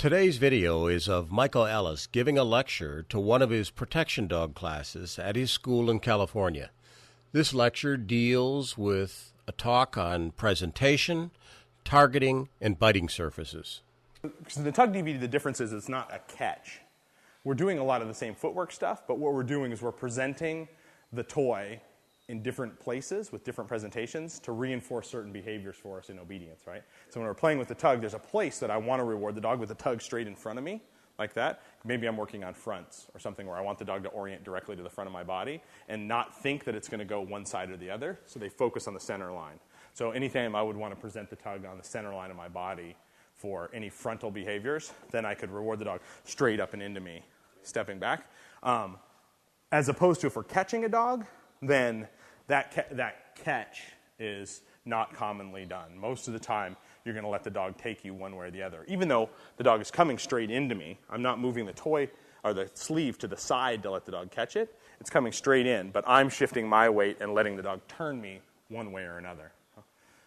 Today's video is of Michael Ellis giving a lecture to one of his protection dog classes at his school in California. This lecture deals with a talk on presentation, targeting, and biting surfaces. So the tug DVD, the difference is it's not a catch. We're doing a lot of the same footwork stuff, but what we're doing is we're presenting the toy in different places with different presentations to reinforce certain behaviors for us in obedience, right? So when we're playing with the tug, there's a place that I want to reward the dog with the tug straight in front of me, like that. Maybe I'm working on fronts or something where I want the dog to orient directly to the front of my body and not think that it's going to go one side or the other, so they focus on the center line. So anytime I would want to present the tug on the center line of my body for any frontal behaviors, then I could reward the dog straight up and into me, stepping back. As opposed to if we're catching a dog, then that catch is not commonly done. Most of the time, you're going to let the dog take you one way or the other. Even though the dog is coming straight into me, I'm not moving the toy or the sleeve to the side to let the dog catch it. It's coming straight in, but I'm shifting my weight and letting the dog turn me one way or another.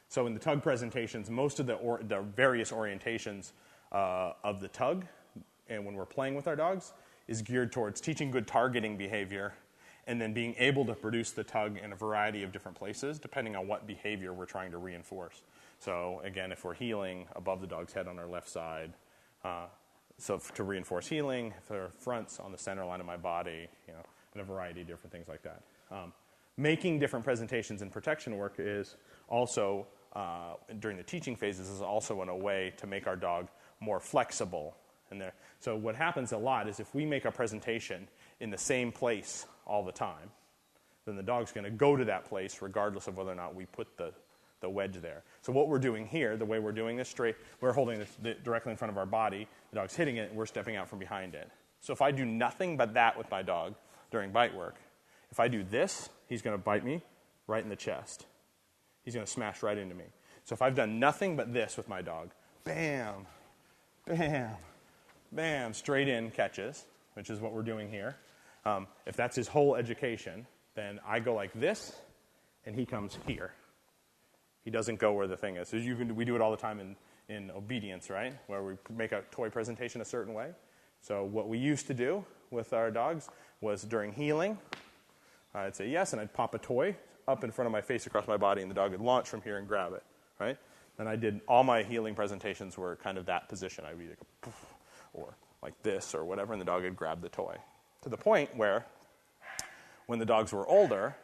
So in the tug presentations, most of the various orientations of the tug, and when we're playing with our dogs, is geared towards teaching good targeting behavior and then being able to produce the tug in a variety of different places depending on what behavior we're trying to reinforce. So again, if we're heeling above the dog's head on our left side, so to reinforce heeling, if there are fronts on the center line of my body, and a variety of different things like that. Making different presentations in protection work is also, during the teaching phases, is also in a way to make our dog more flexible. So what happens a lot is if we make a presentation in the same place all the time, then the dog's going to go to that place regardless of whether or not we put the wedge there. So what we're doing here, the way we're doing this straight, we're holding this directly in front of our body, the dog's hitting it, and we're stepping out from behind it. So if I do nothing but that with my dog during bite work, if I do this, he's going to bite me right in the chest. He's going to smash right into me. So if I've done nothing but this with my dog, bam, bam, bam, straight in catches, which is what we're doing here. If that's his whole education, then I go like this, and he comes here. He doesn't go where the thing is. So we do it all the time in obedience, right, where we make a toy presentation a certain way. So what we used to do with our dogs was during heeling, I'd say yes, and I'd pop a toy up in front of my face across my body, and the dog would launch from here and grab it, right? And I did all my heeling presentations were kind of that position. I'd be like a poof, or like this or whatever, and the dog would grab the toy. To the point where, when the dogs were older,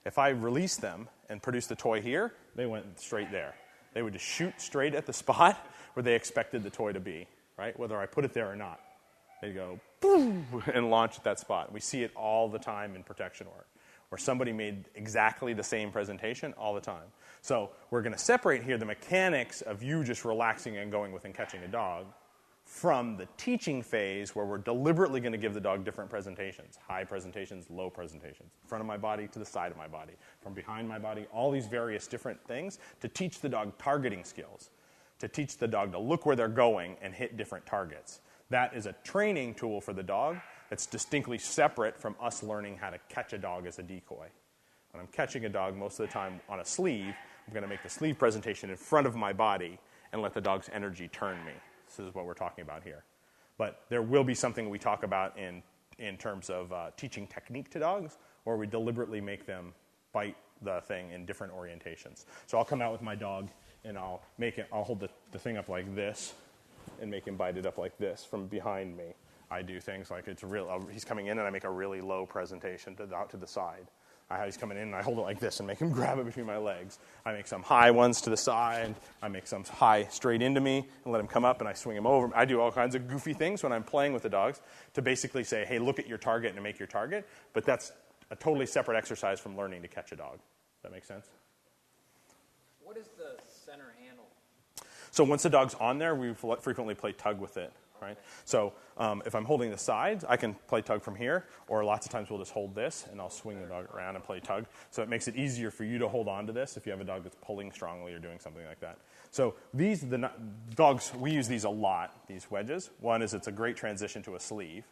if I released them and produced the toy here, they went straight there. They would just shoot straight at the spot where they expected the toy to be, right? Whether I put it there or not. They'd go, boom, and launch at that spot. We see it all the time in protection work, where somebody made exactly the same presentation all the time. So we're going to separate here the mechanics of you just relaxing and going with and catching a dog from the teaching phase where we're deliberately going to give the dog different presentations, high presentations, low presentations, front of my body to the side of my body, from behind my body, all these various different things to teach the dog targeting skills, to teach the dog to look where they're going and hit different targets. That is a training tool for the dog that's distinctly separate from us learning how to catch a dog as a decoy. When I'm catching a dog, most of the time on a sleeve, I'm going to make the sleeve presentation in front of my body and let the dog's energy turn me. This is what we're talking about here. But there will be something we talk about in terms of teaching technique to dogs, where we deliberately make them bite the thing in different orientations. So I'll come out with my dog, and I'll hold the thing up like this and make him bite it up like this from behind me. I do things like he's coming in, and I make a really low presentation out to the side. He's coming in, and I hold it like this and make him grab it between my legs. I make some high ones to the side. I make some high straight into me and let him come up, and I swing him over. I do all kinds of goofy things when I'm playing with the dogs to basically say, hey, look at your target and make your target. But that's a totally separate exercise from learning to catch a dog. Does that make sense? What is the center handle? So once the dog's on there, we frequently play tug with it. Right? So if I'm holding the sides, I can play tug from here, or lots of times we'll just hold this, and I'll swing the dog around and play tug. So it makes it easier for you to hold on to this if you have a dog that's pulling strongly or doing something like that. So the dogs, we use these a lot, these wedges. One is it's a great transition to a sleeve.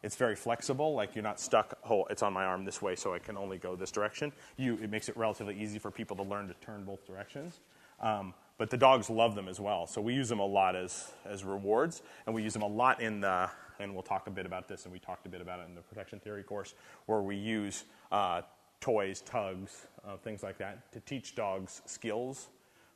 It's very flexible, like you're not stuck, it's on my arm this way, so I can only go this direction. It makes it relatively easy for people to learn to turn both directions. But the dogs love them as well. So we use them a lot as rewards, and we use them a lot in the, and we'll talk a bit about this, and we talked a bit about it in the protection theory course, where we use toys, tugs, things like that to teach dogs skills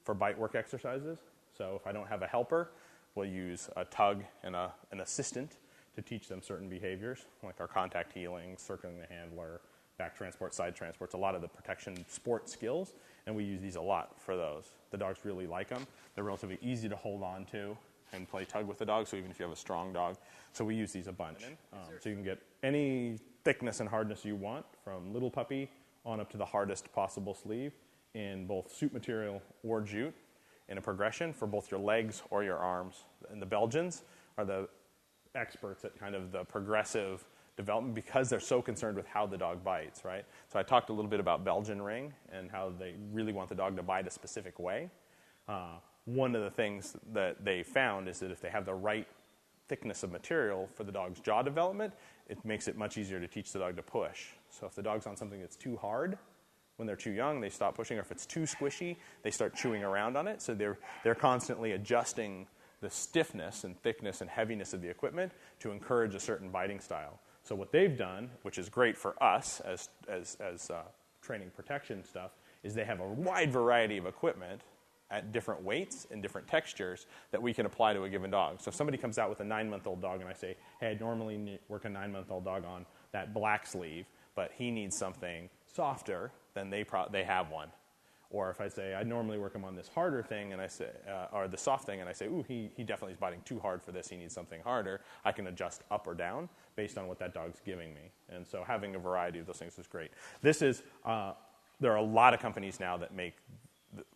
for bite work exercises. So if I don't have a helper, we'll use a tug and an assistant to teach them certain behaviors, like our contact healing, circling the handler, back transport, side transports, a lot of the protection sport skills, and we use these a lot for those. The dogs really like them. They're relatively easy to hold on to and play tug with the dog, so even if you have a strong dog. So we use these a bunch. So you can get any thickness and hardness you want, from little puppy on up to the hardest possible sleeve, in both suit material or jute, in a progression for both your legs or your arms. And the Belgians are the experts at kind of the progressive development because they're so concerned with how the dog bites, right? So I talked a little bit about Belgian ring and how they really want the dog to bite a specific way. One of the things that they found is that if they have the right thickness of material for the dog's jaw development, it makes it much easier to teach the dog to push. So if the dog's on something that's too hard, when they're too young, they stop pushing, or if it's too squishy, they start chewing around on it. So they're constantly adjusting the stiffness and thickness and heaviness of the equipment to encourage a certain biting style. So what they've done, which is great for us as training protection stuff, is they have a wide variety of equipment at different weights and different textures that we can apply to a given dog. So if somebody comes out with a 9-month-old dog and I say, hey, I normally work a 9-month-old dog on that black sleeve, but he needs something softer, then they have one. Or if I say, I normally work him on this harder thing, and I say, or the soft thing, and I say, ooh, he definitely is biting too hard for this, he needs something harder, I can adjust up or down based on what that dog's giving me. And so having a variety of those things is great. This is, there are a lot of companies now that make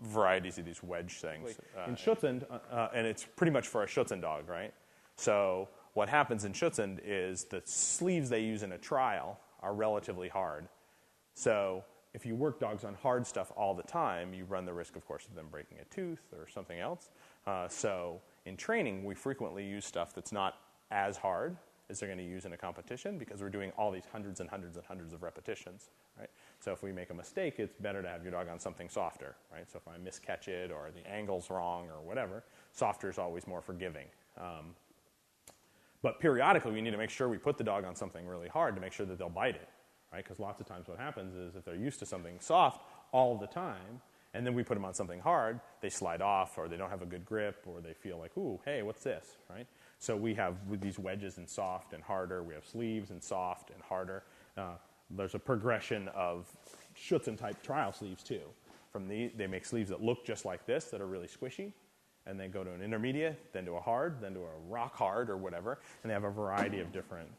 varieties of these wedge things. In Schutzhund, and it's pretty much for a Schutzhund dog, right? So what happens in Schutzhund is the sleeves they use in a trial are relatively hard. So if you work dogs on hard stuff all the time, you run the risk, of course, of them breaking a tooth or something else. So in training, we frequently use stuff that's not as hard as they're going to use in a competition because we're doing all these hundreds and hundreds and hundreds of repetitions, right? So if we make a mistake, it's better to have your dog on something softer, right? So if I miscatch it or the angle's wrong or whatever, softer is always more forgiving. But periodically, we need to make sure we put the dog on something really hard to make sure that they'll bite it, right? Because lots of times what happens is if they're used to something soft all the time, and then we put them on something hard, they slide off or they don't have a good grip or they feel like, ooh, hey, what's this, right? So we have with these wedges in soft and harder. We have sleeves in soft and harder. There's a progression of Schutzhund-type trial sleeves, too. They make sleeves that look just like this that are really squishy, and then go to an intermediate, then to a hard, then to a rock hard or whatever, and they have a variety of different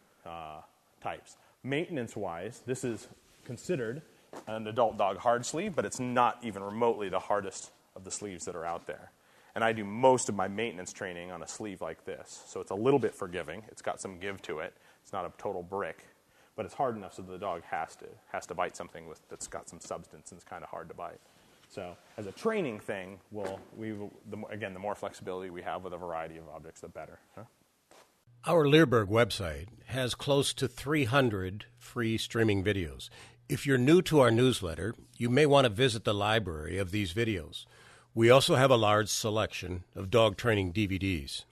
types. Maintenance-wise, this is considered an adult dog hard sleeve, but it's not even remotely the hardest of the sleeves that are out there. And I do most of my maintenance training on a sleeve like this. So it's a little bit forgiving. It's got some give to it. It's not a total brick, but it's hard enough so the dog has to bite something that's got some substance and it's kind of hard to bite. So as a training thing, the more flexibility we have with a variety of objects, the better. Huh? Our Learberg website has close to 300 free streaming videos. If you're new to our newsletter, you may want to visit the library of these videos. We also have a large selection of dog training DVDs.